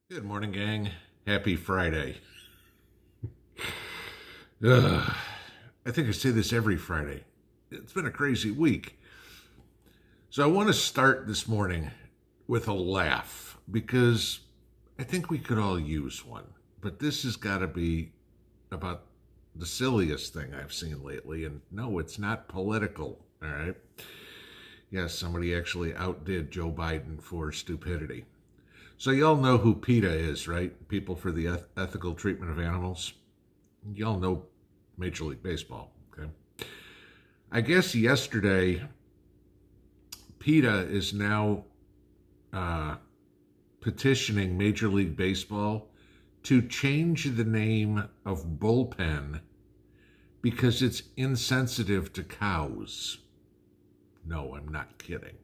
Good morning, gang. Happy Friday. Ugh. I think I say this every Friday. It's been a crazy week. So I want to start this morning with a laugh because I think we could all use one. But this has got to be about the silliest thing I've seen lately. And no, it's not political, all right? Yes, somebody actually outdid Joe Biden for stupidity. So y'all know who PETA is, right? People for the Ethical Treatment of Animals. Y'all know Major League Baseball, okay? I guess yesterday, PETA is now petitioning Major League Baseball to change the name of bullpen because it's insensitive to cows. No, I'm not kidding.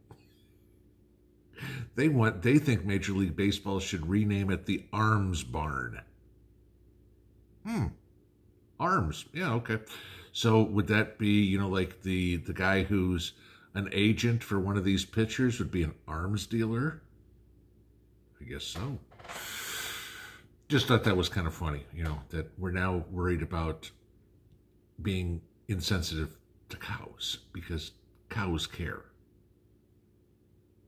They think Major League Baseball should rename it the Arms Barn. Arms. Yeah, okay. So would that be, like the guy who's an agent for one of these pitchers would be an arms dealer? I guess so. Just thought that was kind of funny, that we're now worried about being insensitive to cows because cows care.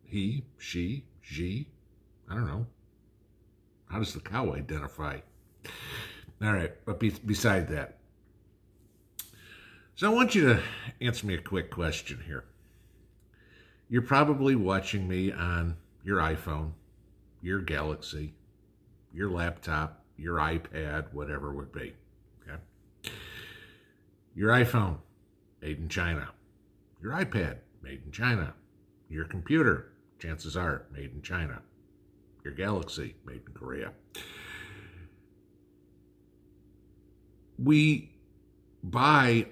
He, she, I don't know. How does the cow identify? All right, but beside that. So I want you to answer me a quick question here. You're probably watching me on your iPhone, your Galaxy, your laptop, your iPad, whatever it would be. Okay? Your iPhone, made in China. Your iPad, made in China. Your computer, chances are, made in China. Your Galaxy, made in Korea. We buy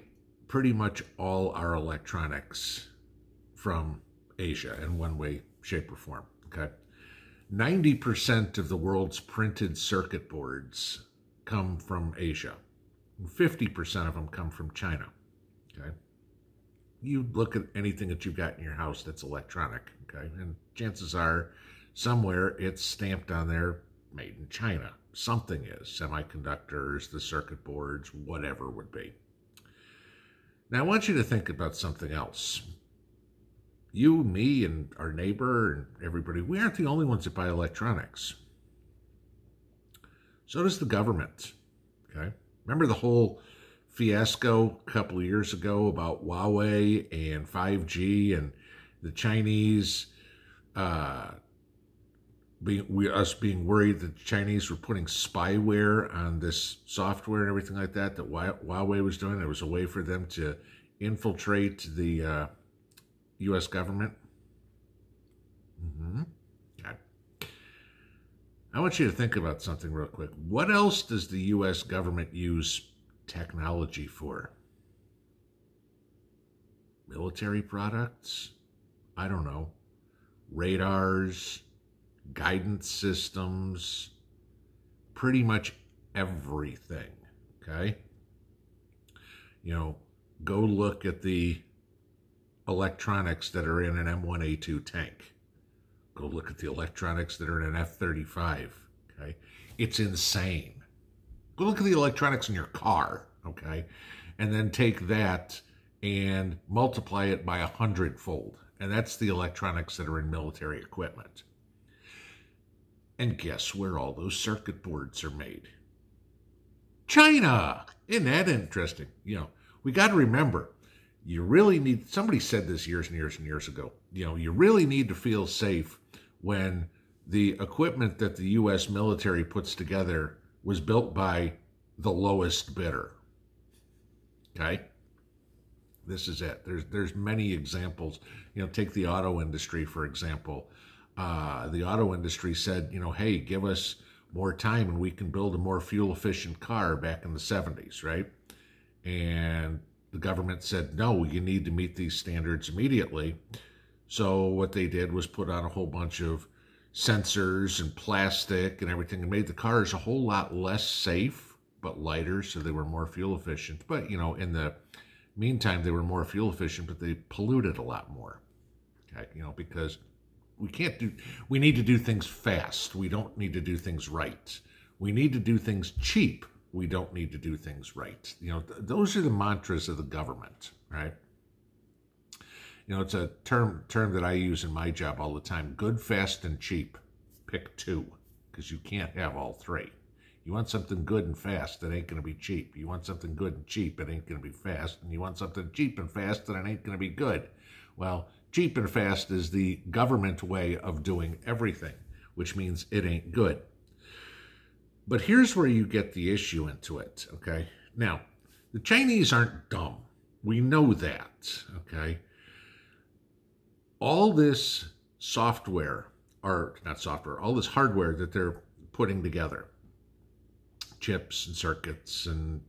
pretty much all our electronics from Asia in one way, shape, or form, okay? 90% of the world's printed circuit boards come from Asia. 50% of them come from China, okay? You look at anything that you've got in your house that's electronic, okay? And chances are somewhere it's stamped on there, made in China. Something is, semiconductors, the circuit boards, whatever would be. Now, I want you to think about something else. You, me, and our neighbor, and everybody, we aren't the only ones that buy electronics. So does the government, okay? Remember the whole fiasco a couple of years ago about Huawei and 5G and the Chinese, us being worried that the Chinese were putting spyware on this software and everything like that Huawei was doing. It was a way for them to infiltrate the U.S. government. Okay. I want you to think about something real quick. What else does the U.S. government use technology for? Military products? I don't know. Radars, guidance systems, pretty much everything, okay? Go look at the electronics that are in an M1A2 tank. Go look at the electronics that are in an F-35, okay? It's insane. Go look at the electronics in your car, okay? And then take that and multiply it by 100-fold. And that's the electronics that are in military equipment. And guess where all those circuit boards are made? China! Isn't that interesting? We got to remember, you really need, somebody said this years and years and years ago, you really need to feel safe when the equipment that the U.S. military puts together was built by the lowest bidder. Okay? This is it. There's many examples. Take the auto industry, for example. The auto industry said, hey, give us more time and we can build a more fuel-efficient car back in the 70s, right? And the government said, no, you need to meet these standards immediately. So what they did was put on a whole bunch of sensors and plastic and everything and made the cars a whole lot less safe, but lighter, so they were more fuel efficient. But, in the meantime, they were more fuel efficient, but they polluted a lot more, okay? Because we need to do things fast. We don't need to do things right. We need to do things cheap. We don't need to do things right. Those are the mantras of the government, right? It's a term that I use in my job all the time. Good, fast, and cheap. Pick two, because you can't have all three. You want something good and fast, that ain't going to be cheap. You want something good and cheap, it ain't going to be fast. And you want something cheap and fast, that it ain't going to be good. Well, cheap and fast is the government way of doing everything, which means it ain't good. But here's where you get the issue into it, okay? Now, the Chinese aren't dumb. We know that, okay? All this software, or not software, all this hardware that they're putting together, chips and circuits and,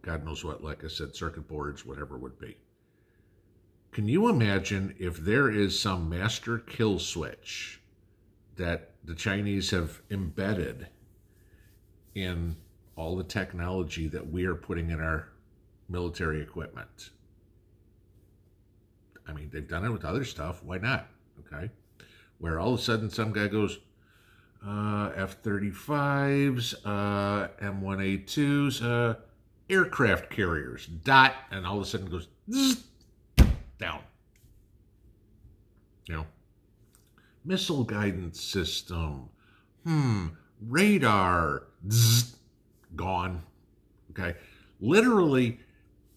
God knows what, like I said, circuit boards, whatever it would be. Can you imagine if there is some master kill switch that the Chinese have embedded in all the technology that we are putting in our military equipment? I mean, they've done it with other stuff. Why not? Okay. Where all of a sudden some guy goes, F-35s, M1A2s, aircraft carriers, and all of a sudden goes, zzz, down. Missile guidance system, radar, zzz, gone. Okay. Literally,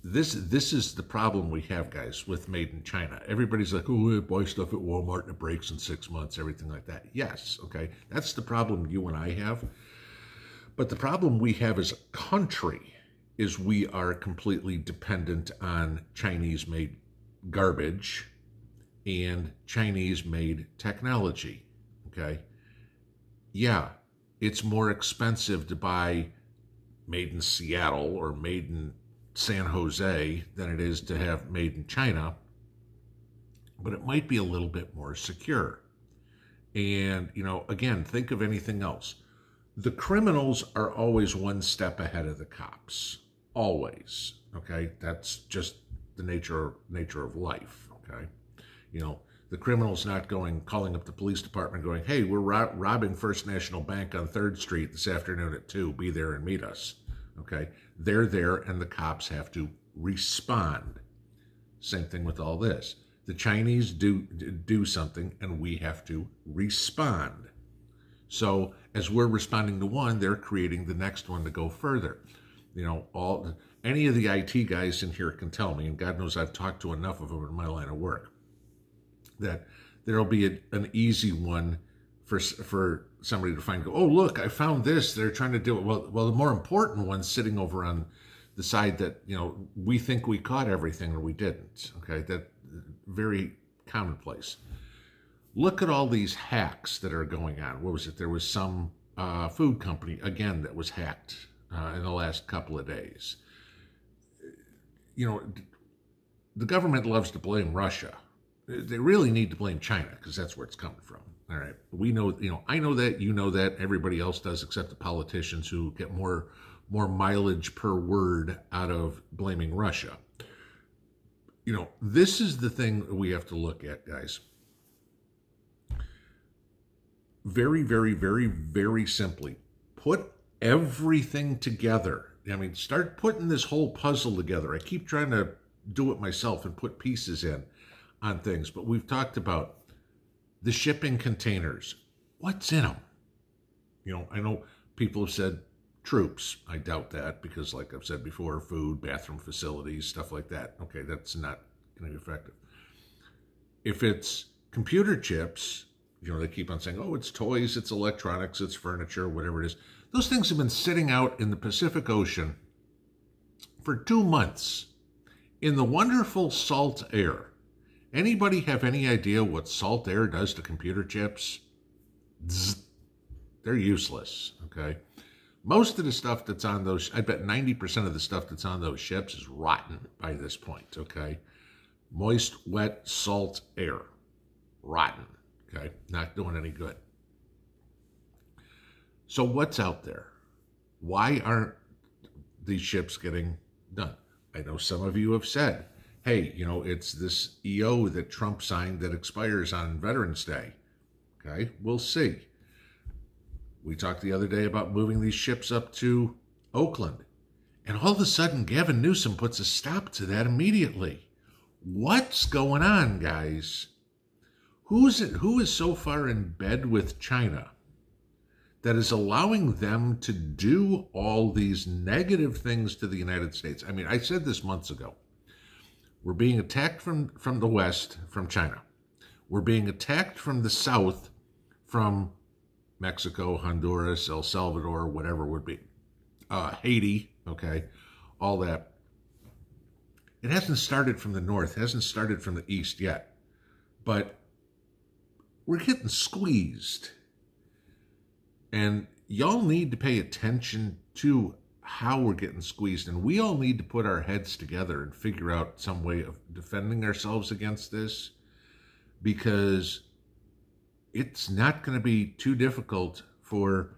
this is the problem we have, guys, with Made in China. Everybody's like, oh, buy stuff at Walmart and it breaks in 6 months, everything like that. Yes, okay, that's the problem you and I have. But the problem we have as a country is we are completely dependent on Chinese-made garbage and Chinese-made technology, okay? Yeah, it's more expensive to buy made in Seattle or made in San Jose than it is to have made in China, but it might be a little bit more secure. And, again, think of anything else. The criminals are always one step ahead of the cops. Always. Okay? That's just the nature of life. Okay? The criminal's not calling up the police department going, hey, we're robbing First National Bank on 3rd Street this afternoon at 2. Be there and meet us. Okay? They're there and the cops have to respond. Same thing with all this. The Chinese do something and we have to respond. So as we're responding to one, they're creating the next one to go further. Any of the IT guys in here can tell me, and God knows I've talked to enough of them in my line of work, that there'll be an easy one for somebody to find. Go, oh, look, I found this. They're trying to do it. Well, the more important one's sitting over on the side that, we think we caught everything and we didn't. Okay, that very commonplace. Look at all these hacks that are going on. What was it? There was some food company, again, that was hacked in the last couple of days. The government loves to blame Russia. They really need to blame China because that's where it's coming from. All right. We know, I know that, you know that, everybody else does except the politicians who get more mileage per word out of blaming Russia. This is the thing that we have to look at, guys. Very, very, very, very simply, put everything together. Start putting this whole puzzle together. I keep trying to do it myself and put pieces in on things, but we've talked about the shipping containers. What's in them? I know people have said troops. I doubt that because, like I've said before, food, bathroom facilities, stuff like that. Okay, that's not going to be effective. If it's computer chips, they keep on saying, oh, it's toys, it's electronics, it's furniture, whatever it is. Those things have been sitting out in the Pacific Ocean for 2 months in the wonderful salt air. Anybody have any idea what salt air does to computer chips? They're useless, okay? Most of the stuff that's on those, I bet 90% of the stuff that's on those ships is rotten by this point, okay? Moist, wet, salt air. Rotten, okay? Not doing any good. So what's out there? Why aren't these ships getting done? I know some of you have said, hey, it's this EO that Trump signed that expires on Veterans Day. Okay, we'll see. We talked the other day about moving these ships up to Oakland. And all of a sudden, Gavin Newsom puts a stop to that immediately. What's going on, guys? Who is so far in bed with China that is allowing them to do all these negative things to the United States? I mean, I said this months ago. We're being attacked from the West, from China. We're being attacked from the South, from Mexico, Honduras, El Salvador, whatever it would be. Haiti, okay, all that. It hasn't started from the North, hasn't started from the East yet. But we're getting squeezed. And y'all need to pay attention to how we're getting squeezed. And we all need to put our heads together and figure out some way of defending ourselves against this, because it's not going to be too difficult for,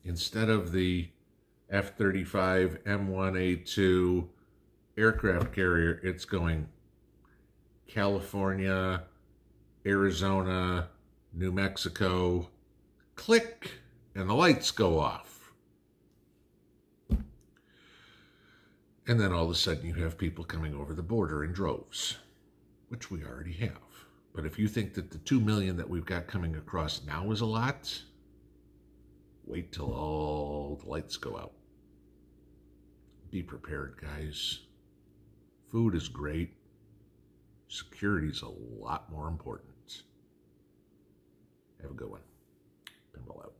instead of the F-35 M1A2 aircraft carrier, it's going California, Arizona, New Mexico, click, and the lights go off. And then all of a sudden you have people coming over the border in droves, which we already have. But if you think that the 2 million that we've got coming across now is a lot, wait till all the lights go out. Be prepared, guys. Food is great. Security's a lot more important. Have a good one. Pinball out.